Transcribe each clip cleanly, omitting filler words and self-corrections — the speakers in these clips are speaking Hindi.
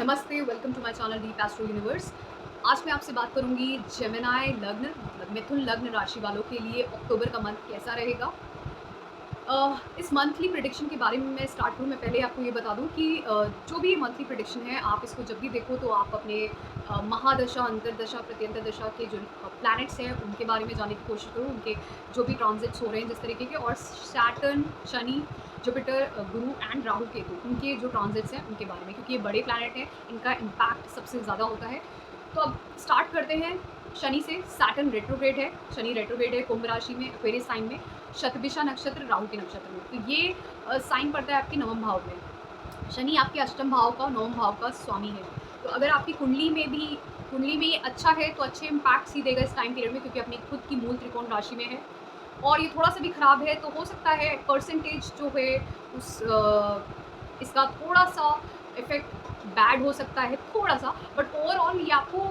नमस्ते, welcome to my channel Deep Astro Universe. आज मैं आपसे बात करूंगी जेमिनी लग्न मतलब मिथुन लग्न राशि वालों के लिए अक्टूबर का मंथ कैसा रहेगा। इस मंथली प्रेडिक्शन के बारे में मैं स्टार्ट करूँ, मैं पहले आपको ये बता दूं कि जो भी मंथली प्रेडिक्शन है आप इसको जब भी देखो तो आप अपने महादशा, अंतरदशा, प्रत्यंतर दशा के जो प्लैनेट्स हैं उनके बारे में जानने की कोशिश करो, उनके जो भी ट्रांजिट्स हो रहे हैं जिस तरीके के, और Saturn, Shani, Jupiter, Guru and Rahu Ketu, उनके जो ट्रांजिट्स हैं उनके बारे में, क्योंकि ये बड़े प्लैनेट हैं, इनका इम्पैक्ट सबसे ज़्यादा होता है। तो अब स्टार्ट करते हैं शनि से। सैटर्न रेट्रोग्रेड है, शनि रेट्रोग्रेड है कुंभ राशि में, एक्वेरियस साइन में, शतभिषा नक्षत्र, राहु के नक्षत्र में। तो ये साइन पड़ता है आपके नवम भाव में। शनि आपके अष्टम भाव का, नवम भाव का स्वामी है। तो अगर आपकी कुंडली में ये अच्छा है तो अच्छे इम्पैक्ट्स ही देगा इस टाइम पीरियड में, क्योंकि अपनी खुद की मूल त्रिकोण राशि में है। और ये थोड़ा सा भी खराब है तो हो सकता है परसेंटेज जो है उस इसका थोड़ा सा इफेक्ट बैड हो सकता है, थोड़ा सा, बट ओवरऑल ये आपको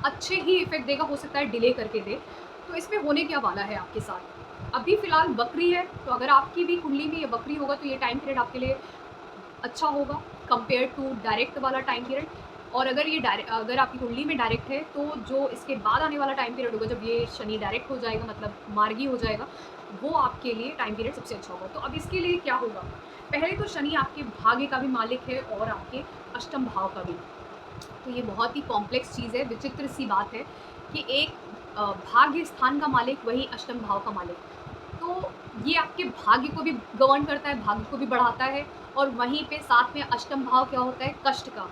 अच्छे ही इफेक्ट देगा, हो सकता है डिले करके दे। तो इसमें होने क्या वाला है आपके साथ, अभी फिलहाल वक्री है, तो अगर आपकी भी कुंडली में ये वक्री होगा तो ये टाइम पीरियड आपके लिए अच्छा होगा कंपेयर टू डायरेक्ट वाला टाइम पीरियड। और अगर आपकी कुंडली में डायरेक्ट है तो जो इसके बाद आने वाला टाइम पीरियड होगा, जब ये शनि डायरेक्ट हो जाएगा मतलब मार्गी हो जाएगा, वो आपके लिए टाइम पीरियड सबसे अच्छा होगा। तो अब इसके लिए क्या होगा, पहले तो शनि आपके भाग्य का भी मालिक है और आपके अष्टम भाव का भी। तो ये बहुत ही कॉम्प्लेक्स चीज़ है, विचित्र सी बात है कि एक भाग्य स्थान का मालिक वही अष्टम भाव का मालिक, तो ये आपके भाग्य को भी गवर्न करता है, भाग्य को भी बढ़ाता है। और वहीं पे साथ में अष्टम भाव क्या होता है, कष्ट का।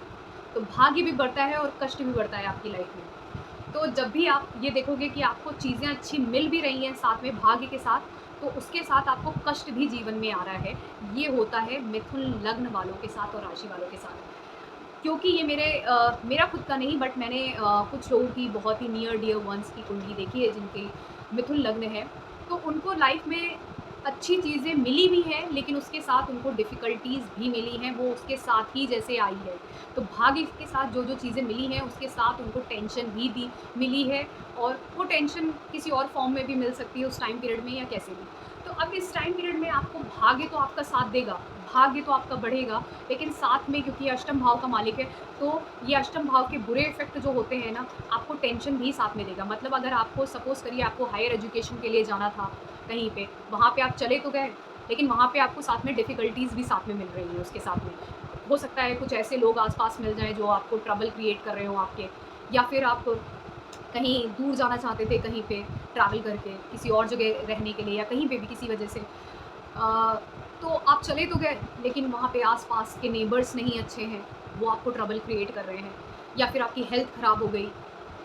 तो भाग्य भी बढ़ता है और कष्ट भी बढ़ता है आपकी लाइफ में। तो जब भी आप ये देखोगे कि आपको चीज़ें अच्छी मिल भी रही हैं साथ में भाग्य के साथ, तो उसके साथ आपको कष्ट भी जीवन में आ रहा है। ये होता है मिथुन लग्न वालों के साथ और राशि वालों के साथ। क्योंकि ये मेरा खुद का नहीं, बट मैंने कुछ लोगों की बहुत ही नियर डियर वंस की कुंडली देखी है जिनके मिथुन लग्न है। तो उनको लाइफ में अच्छी चीज़ें मिली भी हैं, लेकिन उसके साथ उनको डिफ़िकल्टीज़ भी मिली हैं, वो उसके साथ ही जैसे आई है। तो भाग्य के साथ जो चीज़ें मिली हैं उसके साथ उनको टेंशन भी दी मिली है, और वो टेंशन किसी और फॉर्म में भी मिल सकती है उस टाइम पीरियड में या कैसे भी। तो अब इस टाइम पीरियड में आपको भाग्य तो आपका साथ देगा, भाग्य तो आपका बढ़ेगा, लेकिन साथ में क्योंकि ये अष्टम भाव का मालिक है, तो ये अष्टम भाव के बुरे इफ़ेक्ट जो होते हैं ना, आपको टेंशन भी साथ में देगा। मतलब अगर आपको सपोज़ करिए आपको हायर एजुकेशन के लिए जाना था कहीं पे, वहाँ पे आप चले तो गए, लेकिन वहाँ पे आपको साथ में डिफ़िकल्टीज़ भी साथ में मिल रही हैं उसके साथ में। हो सकता है कुछ ऐसे लोग आस-पास मिल जाएँ जो आपको ट्रबल क्रिएट कर रहे हों आपके, या फिर आप कहीं दूर जाना चाहते थे कहीं पे ट्रैवल करके, किसी और जगह रहने के लिए या कहीं पे भी किसी वजह से। तो आप चले तो गए, लेकिन वहाँ पे आस-पास के नेबर्स नहीं अच्छे हैं, वो आपको ट्रबल क्रिएट कर रहे हैं, या फिर आपकी हेल्थ ख़राब हो गई।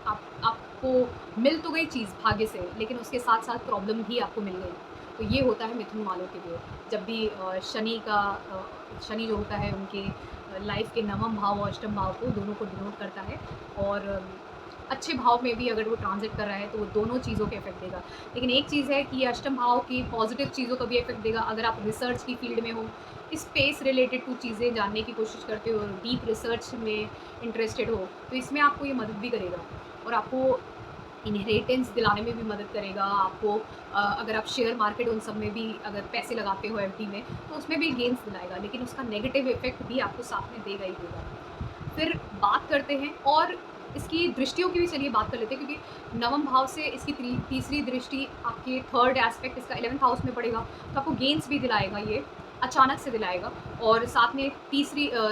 आपको मिल तो गई चीज़ भाग्य से, लेकिन उसके साथ-साथ प्रॉब्लम भी आपको मिल गई। तो ये होता है मिथुन वालों के लिए। जब भी शनि जो होता है उनके लाइफ़ के नवम भाव और अष्टम भाव को दोनों को डिनोट करता है। और अच्छे भाव में भी अगर वो ट्रांज़िट कर रहा है तो वो दोनों चीज़ों के इफ़ेक्ट देगा। लेकिन एक चीज़ है कि ये अष्टम भाव की पॉज़िटिव चीज़ों का भी इफ़ेक्ट देगा। अगर आप रिसर्च की फ़ील्ड में हो, स्पेस रिलेटेड टू चीज़ें जानने की कोशिश करते हो, डीप रिसर्च में इंटरेस्टेड हो, तो इसमें आपको ये मदद भी करेगा। और आपको इनहेरिटेंस दिलाने में भी मदद करेगा। आपको अगर आप शेयर मार्केट उन सब में भी अगर पैसे लगाते हो एफडी में, तो उसमें भी गेन्स दिलाएगा, लेकिन उसका नेगेटिव इफ़ेक्ट भी आपको साथ में देगा ही देगा। फिर बात करते हैं, और इसकी दृष्टियों की भी चलिए बात कर लेते हैं, क्योंकि नवम भाव से इसकी तीसरी दृष्टि आपके थर्ड एस्पेक्ट इसका 11th हाउस में पड़ेगा, तो आपको गेन्स भी दिलाएगा, ये अचानक से दिलाएगा। और साथ में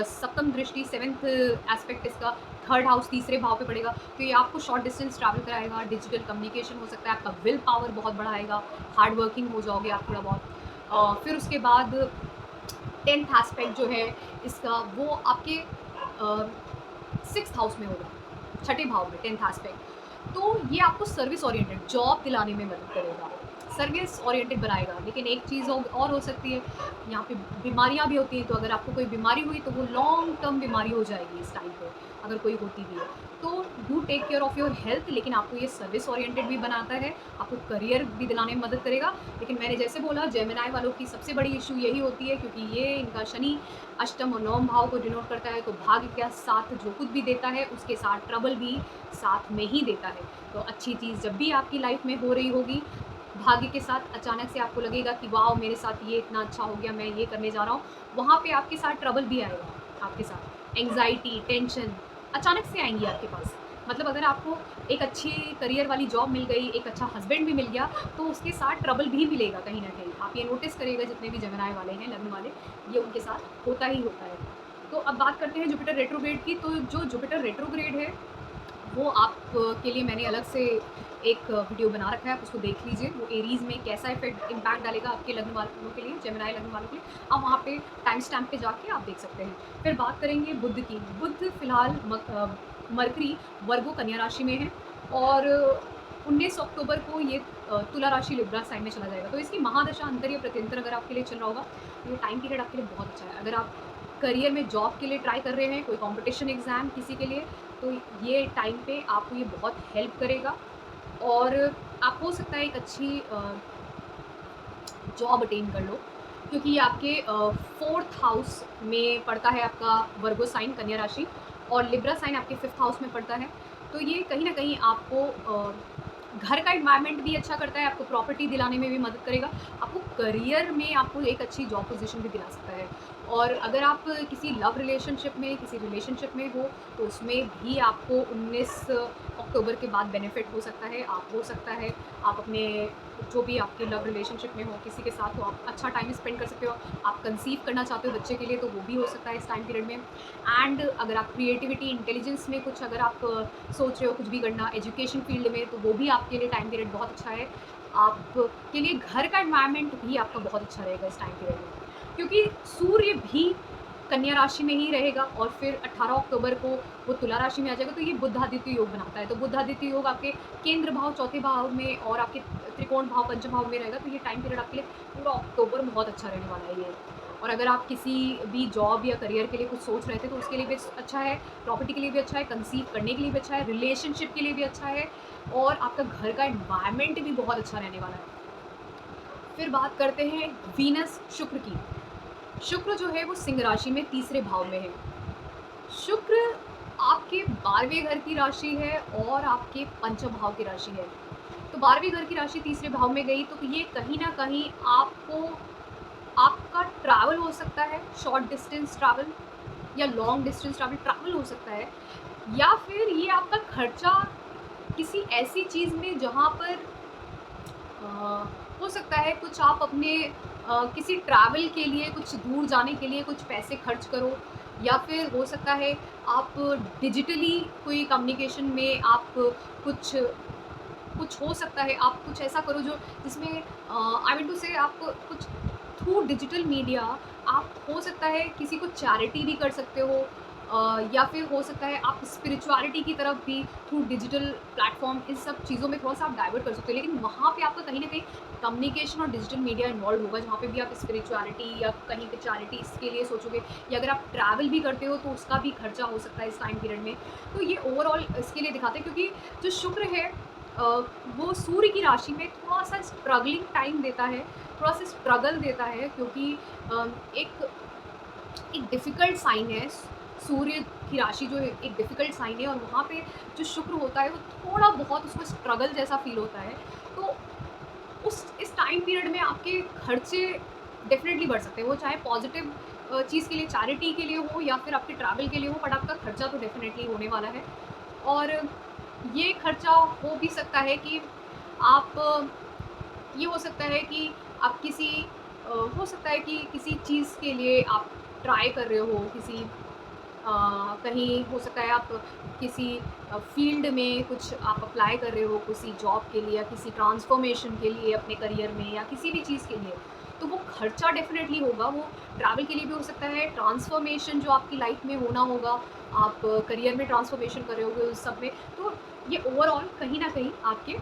सप्तम दृष्टि, 7th एस्पेक्ट इसका थर्ड हाउस तीसरे भाव पे पड़ेगा, तो ये आपको शॉर्ट डिस्टेंस ट्रैवल कराएगा, डिजिटल कम्युनिकेशन हो सकता है, आपका विल पावर बहुत बढ़ाएगा, हार्ड वर्किंग हो जाओगे आप थोड़ा बहुत। फिर उसके बाद 10th एस्पेक्ट जो है इसका, वो आपके 6th हाउस में होगा, छठे भाव में 10th एस्पेक्ट। तो ये आपको सर्विस ओरिएंटेड जॉब दिलाने में मदद करेगा, सर्विस ओरिएंटेड बनाएगा। लेकिन एक चीज़ और हो सकती है, यहाँ पे बीमारियाँ भी होती हैं, तो अगर आपको कोई बीमारी हुई तो वो लॉन्ग टर्म बीमारी हो जाएगी इस टाइम पे, अगर कोई होती भी है। तो do take care of your health, लेकिन आपको ये सर्विस ओरिएंटेड भी बनाता है, आपको करियर भी दिलाने में मदद करेगा। लेकिन मैंने जैसे बोला, जेमिनी वालों की सबसे बड़ी इश्यू यही होती है, क्योंकि ये इनका शनि अष्टम और नवम भाव को डिनोट करता है, तो भाग्य के साथ जो कुछ भी देता है उसके साथ ट्रबल भी साथ में ही देता है। तो अच्छी चीज़ जब भी आपकी लाइफ में हो रही होगी, भाग्य के साथ अचानक से आपको लगेगा कि वाओ, मेरे साथ ये इतना अच्छा हो गया, मैं ये करने जा रहा हूँ, वहाँ पे आपके साथ ट्रबल भी आएगा आपके साथ। एंग्जाइटी, टेंशन अचानक से आएँगी आपके पास। मतलब अगर आपको एक अच्छी करियर वाली जॉब मिल गई, एक अच्छा हस्बैंड भी मिल गया, तो उसके साथ ट्रबल भी मिलेगा कहीं न कहीं। आप ये नोटिस करिएगा जितने भी जेमिनी वाले हैं, लग्न वाले, ये उनके साथ होता ही होता है। तो अब बात करते हैं जुपिटर रेट्रोग्रेड की, तो जो जुपिटर रेट्रोग्रेड है वो आप के लिए मैंने अलग से एक वीडियो बना रखा है, आप उसको देख लीजिए। वो एरीज़ में कैसा इम्पैक्ट डालेगा आपके लग्न वालों के लिए, जेमिनी लग्न वालों के लिए, आप वहाँ पे टाइम स्टैम्प पे जाके आप देख सकते हैं। फिर बात करेंगे बुध की। बुध फिलहाल मरकरी वर्गो कन्या राशि में है और 19 अक्टूबर को ये तुला राशि लिब्रा साइन में चला जाएगा। तो इसकी महादशा अंतर या प्रत्यंतर अगर आपके लिए चल रहा होगा, तो ये टाइम पीरियड आपके लिए बहुत अच्छा है। अगर आप करियर में जॉब के लिए ट्राई कर रहे हैं, कोई कॉम्पिटिशन एग्ज़ाम किसी के लिए, तो ये टाइम पे आपको ये बहुत हेल्प करेगा और आप हो सकता है एक अच्छी जॉब अटेन कर लो, क्योंकि ये आपके 4th हाउस में पड़ता है आपका वर्गो साइन कन्या राशि और लिब्रा साइन आपके 5th हाउस में पड़ता है। तो ये कहीं न कहीं आपको घर का एनवायरनमेंट भी अच्छा करता है, आपको प्रॉपर्टी दिलाने में भी मदद करेगा, आपको करियर में आपको एक अच्छी जॉब पोज़ीशन भी दिला सकता है। और अगर आप किसी लव रिलेशनशिप में, किसी रिलेशनशिप में हो, तो उसमें भी आपको 19 अक्टूबर के बाद बेनिफिट हो सकता है। आप हो सकता है आप अपने जो भी आपके लव रिलेशनशिप में हो किसी के साथ, तो आप अच्छा टाइम स्पेंड कर सकते हो। आप कंसीव करना चाहते हो बच्चे के लिए, तो वो भी हो सकता है इस टाइम पीरियड में। एंड अगर आप क्रिएटिविटी, इंटेलिजेंस में कुछ अगर आप सोच रहे हो कुछ भी करना एजुकेशन फील्ड में, तो वो भी आपके लिए टाइम पीरियड बहुत अच्छा है। आपके लिए घर का एनवायरनमेंट भी आपका बहुत अच्छा रहेगा इस टाइम पीरियड में, क्योंकि सूर्य भी कन्या राशि में ही रहेगा और फिर 18 अक्टूबर को वो तुला राशि में आ जाएगा। तो ये बुधादित्य योग बनाता है। तो बुधादित्य योग आपके केंद्र भाव, चौथे भाव में और आपके त्रिकोण भाव, पंचम भाव में रहेगा। तो ये टाइम पीरियड आपके लिए पूरा अक्टूबर में बहुत अच्छा रहने वाला है ये। और अगर आप किसी भी जॉब या करियर के लिए कुछ सोच रहे थे, तो उसके लिए भी अच्छा है, प्रॉपर्टी के लिए भी अच्छा है, कंसीव करने के लिए भी अच्छा है, रिलेशनशिप के लिए भी अच्छा है और आपका घर का एनवायरनमेंट भी बहुत अच्छा रहने वाला है। फिर बात करते हैं वीनस शुक्र की। शुक्र जो है वो सिंह राशि में तीसरे भाव में है। शुक्र आपके 12वें घर की राशि है और आपके पंचम भाव की राशि है। तो 12वें घर की राशि तीसरे भाव में गई, तो ये कहीं न कहीं आपको आपका ट्रैवल हो सकता है, शॉर्ट डिस्टेंस ट्रैवल या लॉन्ग डिस्टेंस ट्रैवल हो सकता है, या फिर ये आपका खर्चा किसी ऐसी चीज़ में जहाँ पर अ, हो सकता है कुछ आप अपने किसी ट्रैवल के लिए, कुछ दूर जाने के लिए कुछ पैसे खर्च करो, या फिर हो सकता है आप डिजिटली कोई कम्युनिकेशन में आप कुछ कुछ हो सकता है आप कुछ ऐसा करो जो जिसमें आई मीन टू से आप कुछ थ्रू डिजिटल मीडिया आप हो सकता है किसी को चैरिटी भी कर सकते हो, या फिर हो सकता है आप स्पिरिचुअलिटी की तरफ भी थ्रू डिजिटल प्लेटफॉर्म इन सब चीज़ों में थोड़ा सा आप डाइवर्ट कर सकते हो, लेकिन वहाँ पे आपका कहीं ना कहीं कम्युनिकेशन और डिजिटल मीडिया इन्वॉल्व होगा, जहाँ पे भी आप स्पिरिचुअलिटी या कहीं पे चैरिटी इसके लिए सोचोगे, या अगर आप ट्रैवल भी करते हो तो उसका भी खर्चा हो सकता है इस टाइम पीरियड में। तो ये ओवरऑल इसके लिए दिखाते हैं, क्योंकि जो शुक्र है अ, वो सूर्य की राशि में थोड़ा-सा स्ट्रगलिंग टाइम देता है, थोड़ा-सा स्ट्रगल देता है, क्योंकि एक एक डिफ़िकल्ट साइन है। सूर्य की राशि जो है एक डिफ़िकल्ट साइन है और वहाँ पे जो शुक्र होता है वो थोड़ा बहुत उसको स्ट्रगल जैसा फ़ील होता है। तो उस इस टाइम पीरियड में आपके खर्चे डेफ़िनेटली बढ़ सकते हैं। वो चाहे पॉज़िटिव चीज़ के लिए, चैरिटी के लिए हो या फिर आपके ट्रैवल के लिए हो, बट आपका खर्चा तो डेफ़िनेटली होने वाला है। और ये खर्चा हो भी सकता है कि आप ये हो सकता है कि आप किसी हो सकता है कि किसी चीज़ के लिए आप ट्राई कर रहे हो, किसी कहीं हो सकता है आप किसी फ़ील्ड में कुछ आप अप्लाई कर रहे हो, किसी जॉब के लिए या किसी ट्रांसफ़ॉर्मेशन के लिए अपने करियर में या किसी भी चीज़ के लिए, तो वो खर्चा डेफ़िनेटली होगा। वो ट्रैवल के लिए भी हो सकता है, ट्रांसफ़ॉर्मेशन जो आपकी लाइफ़ में होना होगा, आप करियर में ट्रांसफ़ॉर्मेशन कर रहे होगे उस सब में, तो ये ओवरऑल कहीं न कहीं आपके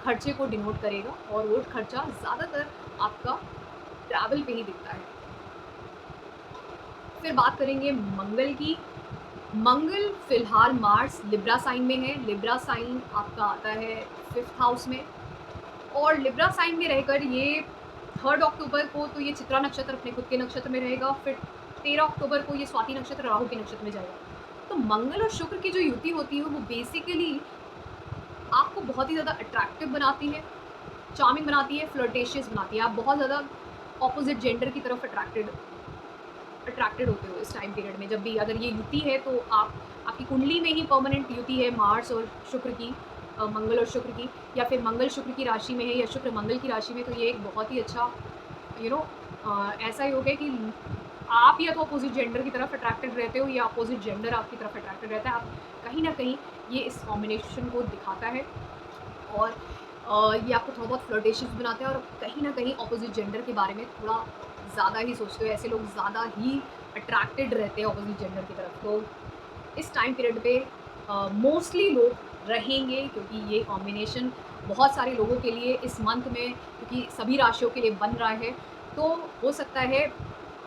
खर्चे को डिनोट करेगा और वो खर्चा ज़्यादातर आपका ट्रैवल पे ही दिखता है। फिर बात करेंगे मंगल की। मंगल फ़िलहाल मार्स लिब्रा साइन में है। लिब्रा साइन आपका आता है 5th हाउस में और लिब्रा साइन में रहकर ये 3 अक्टूबर को तो ये चित्रा नक्षत्र अपने खुद के नक्षत्र में रहेगा। फिर 13 अक्टूबर को ये स्वाति नक्षत्र राहु के नक्षत्र में जाएगा। तो मंगल और शुक्र की जो युति होती है वो बेसिकली आपको बहुत ही ज़्यादा अट्रैक्टिव बनाती है, चार्मिंग बनाती है, फ्लर्टेशियस बनाती है। आप बहुत ज़्यादा ऑपोज़िट जेंडर की तरफ अट्रैक्टेड होते हो इस टाइम पीरियड में। जब भी अगर ये युति है तो आप आपकी कुंडली में ही परमानेंट युति है मार्स और शुक्र की, मंगल और शुक्र की, या फिर मंगल शुक्र की राशि में है या शुक्र मंगल की राशि में, तो ये एक बहुत ही अच्छा यू नो ऐसा योग है कि आप या तो अपोजिट जेंडर की तरफ अट्रैक्टेड रहते हो या अपोजिट जेंडर आपकी तरफ अट्रैक्टेड रहता है। आप कहीं ना कहीं ये इस कॉम्बिनेशन को दिखाता है, और ये आपको थोड़ा बहुत फ्लर्टेशियस बनाता है, और कहीं ना कहीं अपोजिट जेंडर के बारे में थोड़ा ज़्यादा ही सोचते हो। ऐसे लोग ज़्यादा ही अट्रैक्टेड रहते हैं अपोजिट जेंडर की तरफ। तो इस टाइम पीरियड पे मोस्टली लोग रहेंगे, क्योंकि ये कॉम्बिनेशन बहुत सारे लोगों के लिए इस मंथ में, क्योंकि सभी राशियों के लिए बन रहा है, तो हो सकता है,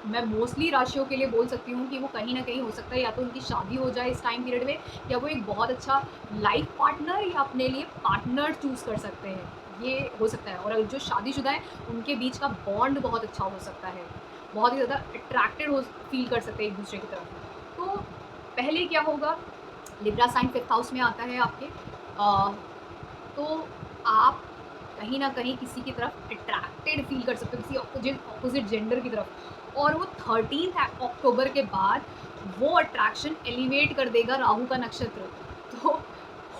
मैं मोस्टली राशियों के लिए बोल सकती हूँ कि वो कहीं ना कहीं हो सकता है या तो उनकी शादी हो जाए इस टाइम पीरियड में, या वो एक बहुत अच्छा लाइफ पार्टनर या अपने लिए पार्टनर चूज़ कर सकते हैं, ये हो सकता है। और अगर जो शादीशुदा है उनके बीच का बॉन्ड बहुत अच्छा हो सकता है, बहुत ही ज़्यादा अट्रैक्टेड हो फील कर सकते हैं एक दूसरे की तरफ। तो पहले क्या होगा, लिब्रा साइन 5th हाउस में आता है आपके, तो आप कहीं न कहीं किसी की तरफ अट्रैक्टेड फ़ील कर सकते हो, किसी अपोज़िट जेंडर की तरफ, और वो 13th अक्टूबर के बाद वो अट्रैक्शन एलिवेट कर देगा राहु का नक्षत्र। तो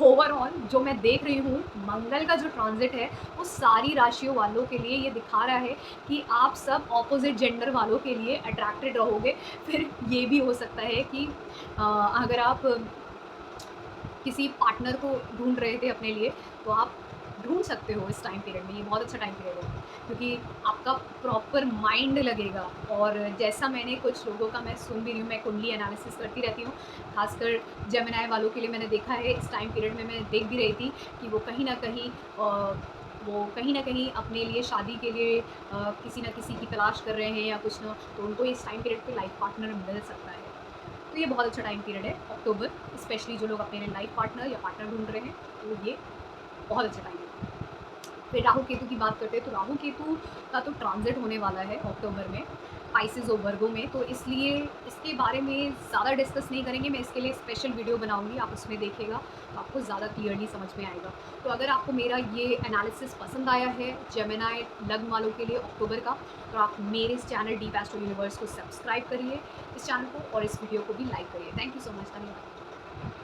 ओवरऑल जो मैं देख रही हूँ, मंगल का जो ट्रांज़िट है, वो सारी राशियों वालों के लिए ये दिखा रहा है कि आप सब अपोज़िट जेंडर वालों के लिए अट्रैक्टेड रहोगे। फिर ये भी हो सकता है कि अगर आप किसी पार्टनर को ढूँढ रहे थे अपने लिए, तो आप ढूँढ सकते हो इस टाइम पीरियड में। ये बहुत अच्छा टाइम पीरियड है, क्योंकि आपका प्रॉपर माइंड लगेगा। और जैसा मैंने कुछ लोगों का मैं सुन भी रही हूँ, मैं कुंडली एनालिसिस करती रहती हूँ, खासकर जेमिनी वालों के लिए मैंने देखा है इस टाइम पीरियड में, मैं देख भी रही थी कि वो कहीं न कहीं अपने लिए शादी के लिए किसी न किसी की तलाश कर रहे हैं या कुछ ना, तो उनको इस टाइम पीरियड पे लाइफ पार्टनर मिल सकता है। तो ये बहुत अच्छा टाइम पीरियड है अक्टूबर, स्पेशली जो लोग अपने लिए लाइफ पार्टनर या पार्टनर ढूंढ रहे हैं, तो ये बहुत अच्छा टाइम है। फिर राहु केतु की बात करते हैं, तो राहु केतु का तो ट्रांजिट होने वाला है अक्टूबर में पाइसेस और वर्गो में, तो इसलिए इसके बारे में ज़्यादा डिस्कस नहीं करेंगे। मैं इसके लिए स्पेशल वीडियो बनाऊंगी, आप उसमें देखिएगा तो आपको ज़्यादा क्लियरली समझ में आएगा। तो अगर आपको मेरा ये एनालिसिस पसंद आया है जेमिनी लग्न वालों के लिए अक्टूबर का, तो आप मेरे इस चैनल डीप एस्ट्रो यूनिवर्स को सब्सक्राइब करिए इस चैनल को, और इस वीडियो को भी लाइक करिए। थैंक यू सो मच, धन्यवाद।